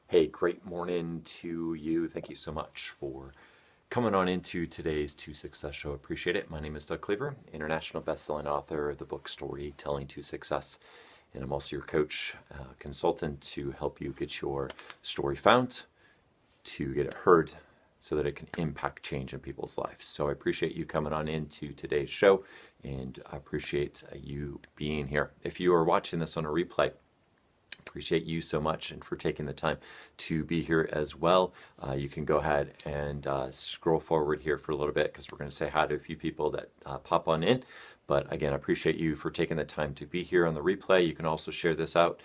Hey, great morning to you. Thank you so much for coming on into today's To Success Show. Appreciate it. My name is Doug Cleaver, international best-selling author of the book Storytelling to Success. And I'm also your coach, consultant to help you get your story found, to get it heard, so that it can impact change in people's lives. So I appreciate you coming on into today's show, and I appreciate you being here. If you are watching this on a replay, appreciate you so much and for taking the time to be here as well. You can go ahead and scroll forward here for a little bit because we're going to say hi to a few people that pop on in. But again, I appreciate you for taking the time to be here on the replay. You can also share this out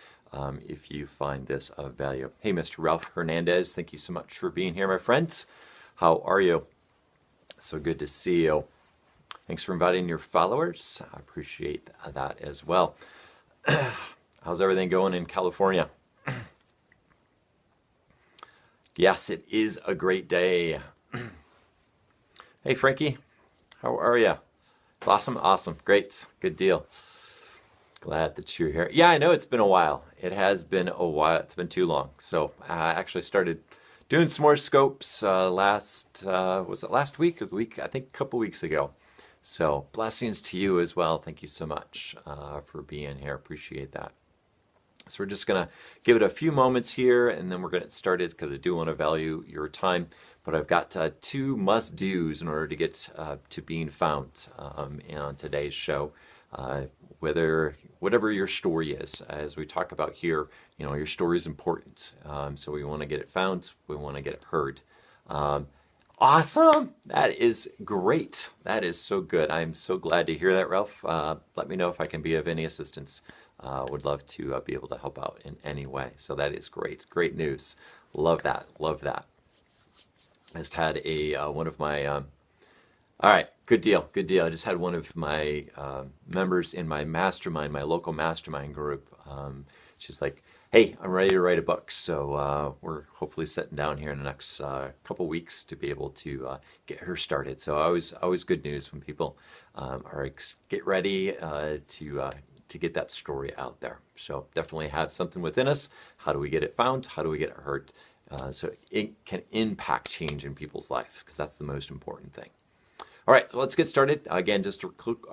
if you find this of value. Hey, Mr. Ralph Hernandez, thank you so much for being here, my friends. How are you? So good to see you. Thanks for inviting your followers. I appreciate that as well. How's everything going in California? Yes, it is a great day. Hey, Frankie, how are you? It's awesome, awesome, great, good deal. Glad that you're here. Yeah, I know it's been a while. It has been a while. It's been too long. So I actually started doing some more scopes was it last week? Or the week, I think a couple weeks ago. So blessings to you as well. Thank you so much for being here. Appreciate that. So we're just going to give it a few moments here, and then we're going to get started because I do want to value your time. But I've got two must-dos in order to get to being found on today's show. Whatever your story is, as we talk about here, you know, your story is important. So we want to get it found. We want to get it heard. Awesome! That is great. That is so good. I'm so glad to hear that, Ralph. Let me know if I can be of any assistance. Would love to be able to help out in any way. So that is great. Great news. Love that. Love that. I just had one of my, all right, good deal. Good deal. I just had one of my members in my mastermind, my local mastermind group. She's like, hey, I'm ready to write a book. So we're hopefully sitting down here in the next couple weeks to be able to get her started. So always good news when people are get ready to get that story out there. So definitely have something within us. How do we get it found? How do we get it heard? So it can impact change in people's life, because that's the most important thing. All right, let's get started. Again, just a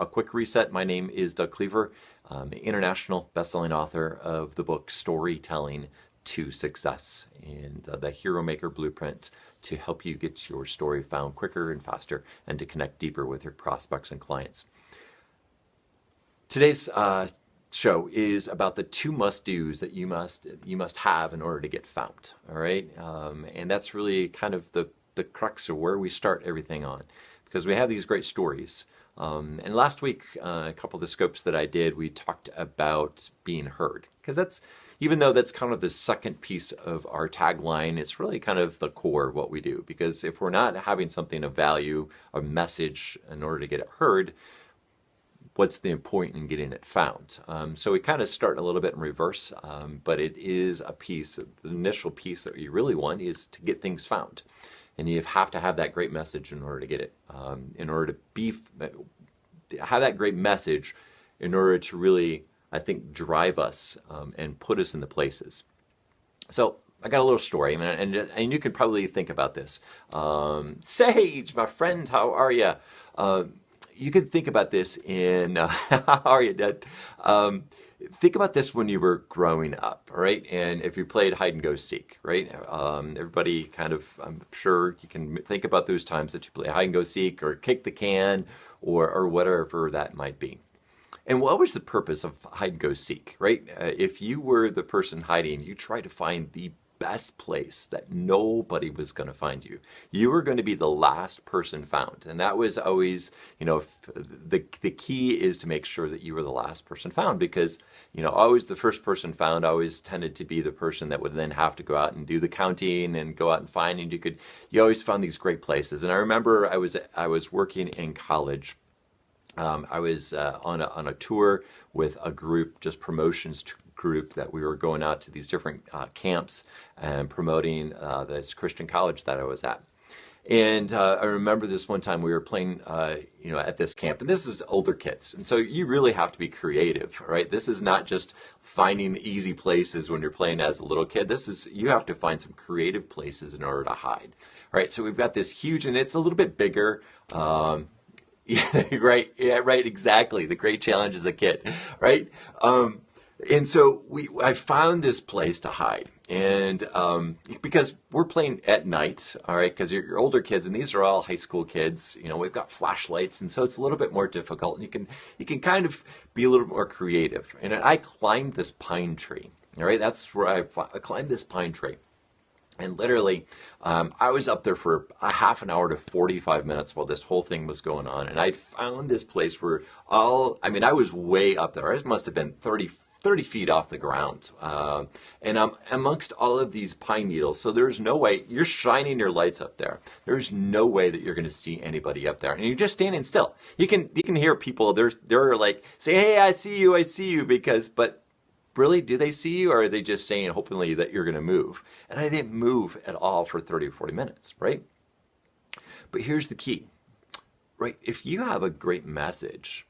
quick reset. My name is Doug Cleaver. I'm an international best-selling author of the book Storytelling to Success, and the Hero Maker Blueprint to help you get your story found quicker and faster, and to connect deeper with your prospects and clients. Today's show is about the two must-dos that you must have in order to get found. All right, and that's really kind of the crux of where we start everything on, because we have these great stories. And last week, a couple of the scopes that I did, we talked about being heard, because that's, even though that's kind of the second piece of our tagline, it's really kind of the core of what we do. Because if we're not having something of value, a message, in order to get it heard, what's the point in getting it found? So we kind of start a little bit in reverse, but it is a piece, the initial piece that you really want is to get things found. And you have to have that great message in order to get it, in order to have that great message in order to really, I think, drive us and put us in the places. So I got a little story, and you can probably think about this. Sage, my friend, how are you? You can think about this in, how are you, Dad? Think about this when you were growing up, right? And if you played hide and go seek, right? Everybody kind of, I'm sure you can think about those times that you play hide and go seek or kick the can or whatever that might be. And what was the purpose of hide and go seek, right? If you were the person hiding, you try to find the best place that nobody was going to find you. You were going to be the last person found. And that was always, you know, the key is to make sure that you were the last person found, because, you know, always the first person found always tended to be the person that would then have to go out and do the counting and go out and find, and you always found these great places. And I remember I was working in college. I was on a tour with a group, just promotions group, that we were going out to these different camps and promoting this Christian college that I was at. And I remember this one time we were playing, at this camp, and this is older kids, and so you really have to be creative, right? This is not just finding easy places when you're playing as a little kid. You have to find some creative places in order to hide, right? So we've got this huge, and it's a little bit bigger. Yeah, right, yeah, right, exactly. The great challenge as a kid, right? And so I found this place to hide, and because we're playing at night, all right, because you're older kids, and these are all high school kids. We've got flashlights, and so it's a little bit more difficult, and you can kind of be a little more creative. And I climbed this pine tree, all right. That's where I climbed this pine tree. And literally, I was up there for a half an hour to 45 minutes while this whole thing was going on. And I found this place where I was way up there. I must have been 30 feet off the ground. And I'm amongst all of these pine needles. So there's no way, you're shining your lights up there. There's no way that you're going to see anybody up there. And you're just standing still. You can hear people, they're like, say, hey, I see you, but really, do they see you, or are they just saying hopefully that you're going to move? And I didn't move at all for 30 or 40 minutes, right? But here's the key, right? If you have a great message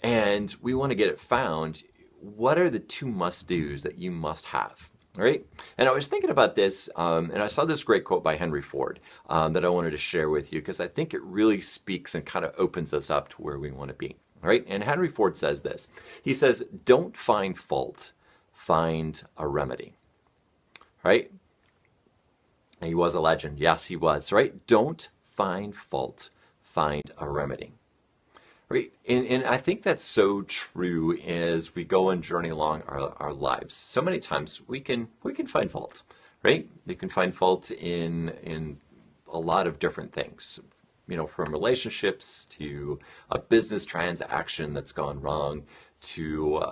and we want to get it found, what are the 2 must-dos that you must have, right? And I was thinking about this, and I saw this great quote by Henry Ford that I wanted to share with you because I think it really speaks and kind of opens us up to where we want to be. Right? And Henry Ford says this. He says, don't find fault, find a remedy. Right? And he was a legend. Yes, he was. Right? Don't find fault, find a remedy. Right? And I think that's so true as we go and journey along our lives. So many times we can find fault. Right? We can find fault in a lot of different things. From relationships to a business transaction that's gone wrong to,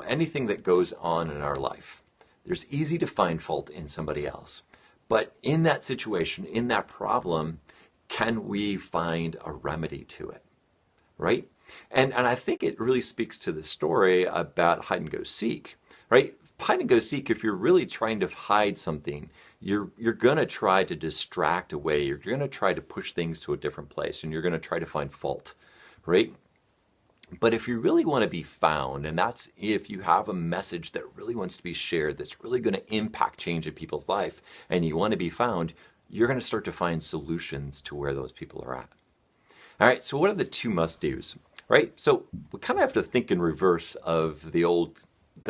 anything that goes on in our life. There's easy to find fault in somebody else. But in that situation, in that problem, can we find a remedy to it? Right? And I think it really speaks to the story about hide and go seek, right? Hide and go seek, if you're really trying to hide something, you're going to try to distract away. You're going to try to push things to a different place, and you're going to try to find fault, right? But if you really want to be found, and that's if you have a message that really wants to be shared, that's really going to impact change in people's life, and you want to be found, you're going to start to find solutions to where those people are at. All right, so what are the 2 must-dos, right? So we kind of have to think in reverse of the old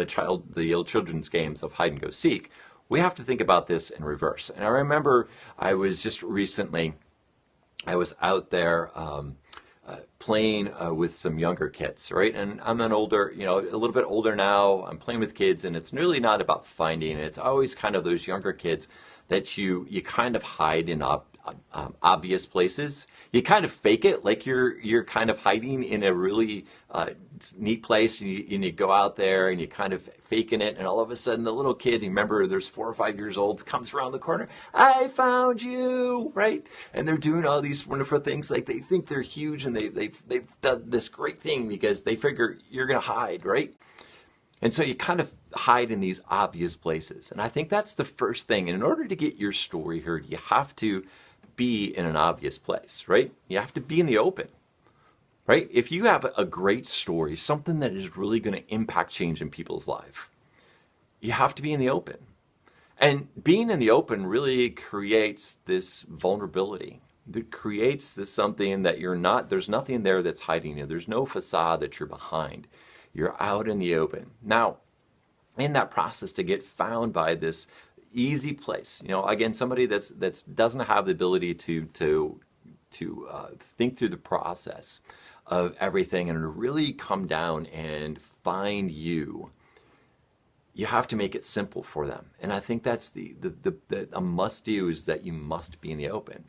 children's games of hide and go seek. We have to think about this in reverse. And I remember I was out there playing with some younger kids, right? And I'm a little bit older now. I'm playing with kids, and it's really not about finding. It's always kind of those younger kids that you kind of hide in obvious places. You kind of fake it like you're kind of hiding in a really neat place, and you go out there and you kind of faking it, and all of a sudden the little kid, remember there's 4 or 5 years old, comes around the corner, I found you, right? And they're doing all these wonderful things, like they think they're huge, and they've done this great thing because they figure you're going to hide, right? And so you kind of hide in these obvious places. And I think that's the first thing. And in order to get your story heard, you have to be in an obvious place, right? You have to be in the open, right? If you have a great story, something that is really going to impact change in people's life, you have to be in the open. And being in the open really creates this vulnerability. It creates this something that there's nothing there that's hiding you. There's no facade that you're behind. You're out in the open. Now, in that process to get found by this easy place, again, somebody that's doesn't have the ability to think through the process of everything and to really come down and find you, you have to make it simple for them. And I think that's a must do, is that you must be in the open.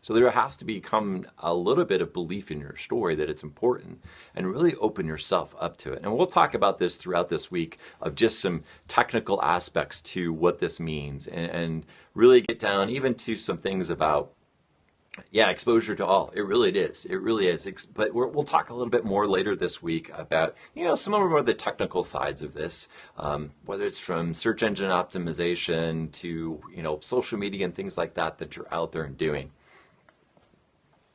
So there has to become a little bit of belief in your story that it's important, and really open yourself up to it. And we'll talk about this throughout this week of just some technical aspects to what this means, and really get down even to some things about, exposure to all. It really is. It really is. But we'll talk a little bit more later this week about, some of the technical sides of this, whether it's from search engine optimization to, social media and things like that you're out there and doing.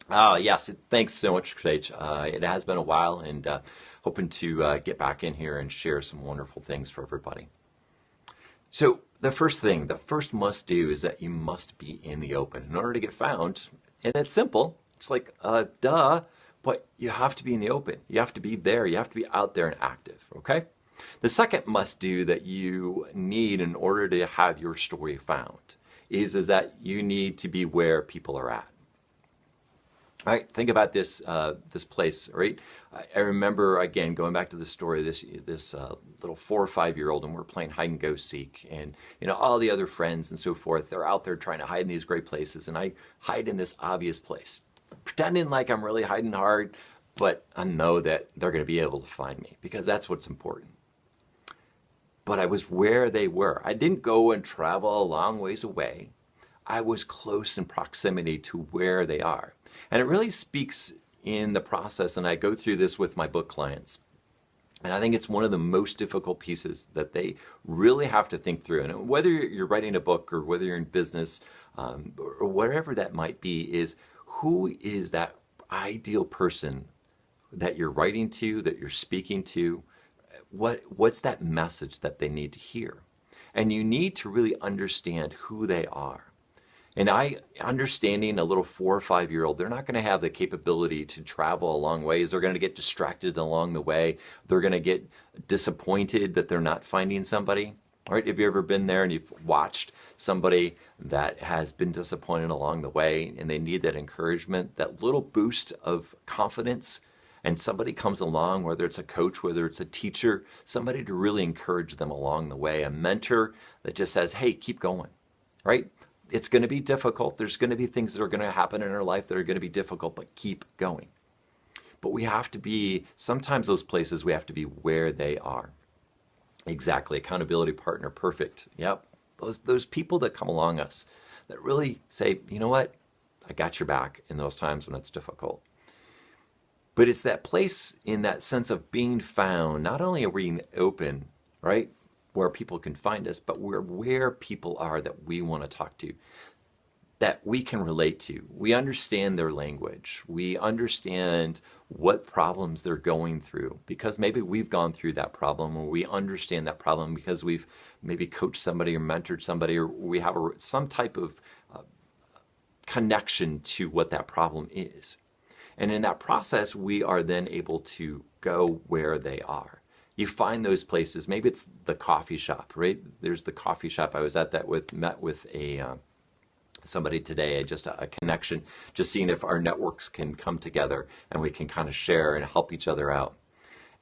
Yes, thanks so much, Sage. It has been a while, and hoping to get back in here and share some wonderful things for everybody. So, the first thing, the first must do is that you must be in the open in order to get found. And it's simple. It's like, duh, but you have to be in the open. You have to be there. You have to be out there and active, okay? The second must do that you need in order to have your story found is that you need to be where people are at. All right, think about this this place. Right, I remember again going back to the story. This little 4 or 5 year old, and we're playing hide and go seek, and all the other friends and so forth. They're out there trying to hide in these great places, and I hide in this obvious place, pretending like I'm really hiding hard, but I know that they're going to be able to find me because that's what's important. But I was where they were. I didn't go and travel a long ways away. I was close in proximity to where they are. And it really speaks in the process, and I go through this with my book clients. And I think it's one of the most difficult pieces that they really have to think through. And whether you're writing a book or whether you're in business or whatever that might be, is who is that ideal person that you're writing to, that you're speaking to? What's that message that they need to hear? And you need to really understand who they are. And understanding a little 4 or 5 year old, they're not going to have the capability to travel a long ways. They're going to get distracted along the way. They're going to get disappointed that they're not finding somebody. All right, have you ever been there and you've watched somebody that has been disappointed along the way and they need that encouragement, that little boost of confidence, and somebody comes along, whether it's a coach, whether it's a teacher, somebody to really encourage them along the way, a mentor that just says, hey, keep going, right? It's going to be difficult. There's going to be things that are going to happen in our life that are going to be difficult, but keep going. But we have to be, sometimes those places, we have to be where they are. Exactly. Accountability partner, perfect. Yep. Those people that come along us that really say, you know what? I got your back in those times when it's difficult. But it's that place in that sense of being found. Not only are we open, right, where people can find us, but we're where people are that we want to talk to, that we can relate to. We understand their language. We understand what problems they're going through because maybe we've gone through that problem, or we understand that problem because we've maybe coached somebody or mentored somebody, or we have some type of connection to what that problem is. And in that process, we are then able to go where they are. You find those places. Maybe it's the coffee shop, right? There's the coffee shop. I was at that met with somebody today, just a connection, just seeing if our networks can come together and we can kind of share and help each other out.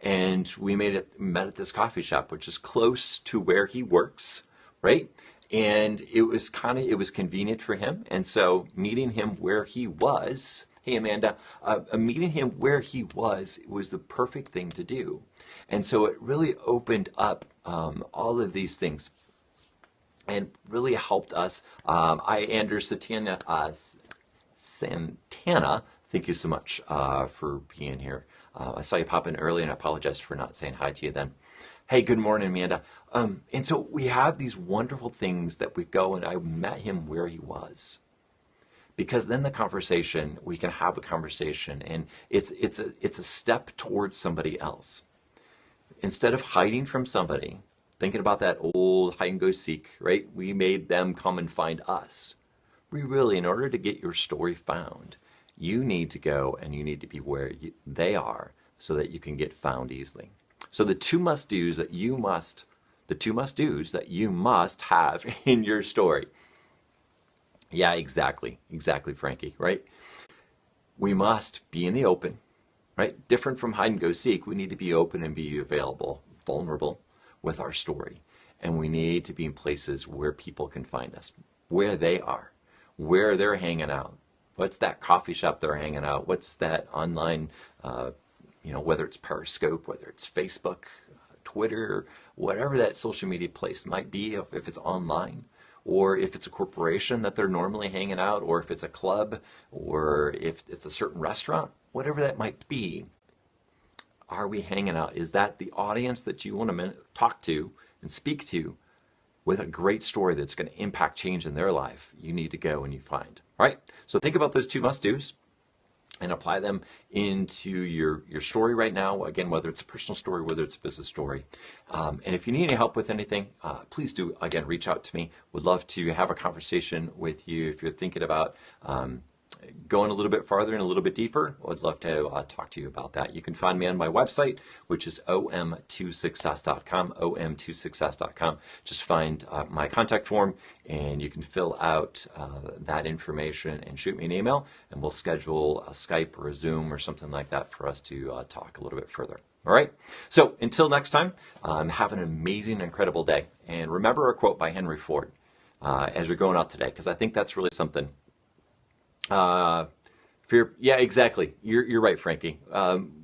And we met at this coffee shop, which is close to where he works, right? And it was convenient for him. And so meeting him where he was, hey Amanda, meeting him where he was the perfect thing to do. And so it really opened up all of these things and really helped us. Andrew Santana, thank you so much for being here. I saw you pop in early and I apologize for not saying hi to you then. Hey, good morning, Amanda. And so we have these wonderful things that we go, and I met him where he was. Because then we can have a conversation, and it's a step towards somebody else. Instead of hiding from somebody, thinking about that old hide and go seek, right? We made them come and find us. We really, in order to get your story found, you need to go and you need to be where they are so that you can get found easily. So the two must-dos that you must have in your story. Yeah, exactly, Frankie, right? We must be in the open, right? Different from hide and go seek, we need to be open and be available, vulnerable with our story. And we need to be in places where people can find us, where they are, where they're hanging out. What's that coffee shop they're hanging out? What's that online, whether it's Periscope, whether it's Facebook, Twitter, whatever that social media place might be, if it's online, or if it's a corporation that they're normally hanging out, or if it's a club, or if it's a certain restaurant, whatever that might be. Are we hanging out? Is that the audience that you want to talk to and speak to with a great story that's going to impact change in their life? You need to go and you find. All right, so think about those two must-dos. and apply them into your story right now. Again, whether it's a personal story, whether it's a business story. And if you need any help with anything, please do, again, reach out to me. Would love to have a conversation with you. If you're thinking about going a little bit farther and a little bit deeper, I'd love to talk to you about that. You can find me on my website, which is om2success.com, om2success.com. Just find my contact form, and you can fill out that information and shoot me an email, and we'll schedule a Skype or a Zoom or something like that for us to talk a little bit further. All right. So until next time, have an amazing, incredible day. And remember a quote by Henry Ford as you're going out today, because I think that's really something. Fear, yeah, exactly. You're right, Frankie.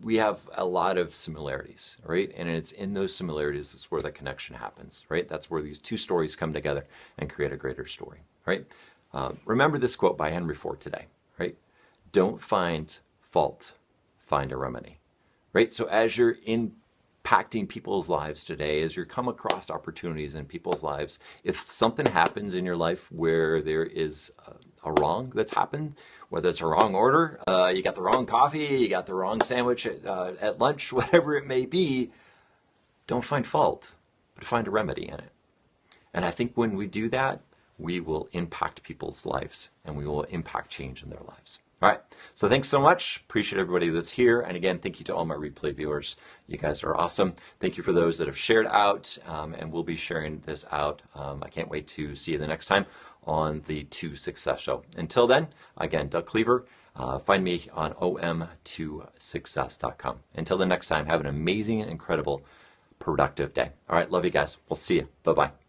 We have a lot of similarities, right? And it's in those similarities that's where the connection happens, right? That's where these two stories come together and create a greater story, right? Remember this quote by Henry Ford today, right? Don't find fault, find a remedy, right? So as you're impacting people's lives today, as you come across opportunities in people's lives, if something happens in your life where there is a wrong that's happened, whether it's a wrong order, you got the wrong coffee, you got the wrong sandwich at lunch, whatever it may be, don't find fault, but find a remedy in it. And I think when we do that, we will impact people's lives, and we will impact change in their lives. All right, so thanks so much. Appreciate everybody that's here. And again, thank you to all my replay viewers. You guys are awesome. Thank you for those that have shared out, and we'll be sharing this out. I can't wait to see you the next time on the 2 Success Show. Until then, again, Doug Cleaver. Find me on om2success.com. Until the next time, have an amazing, incredible, productive day. All right, love you guys. We'll see you. Bye-bye.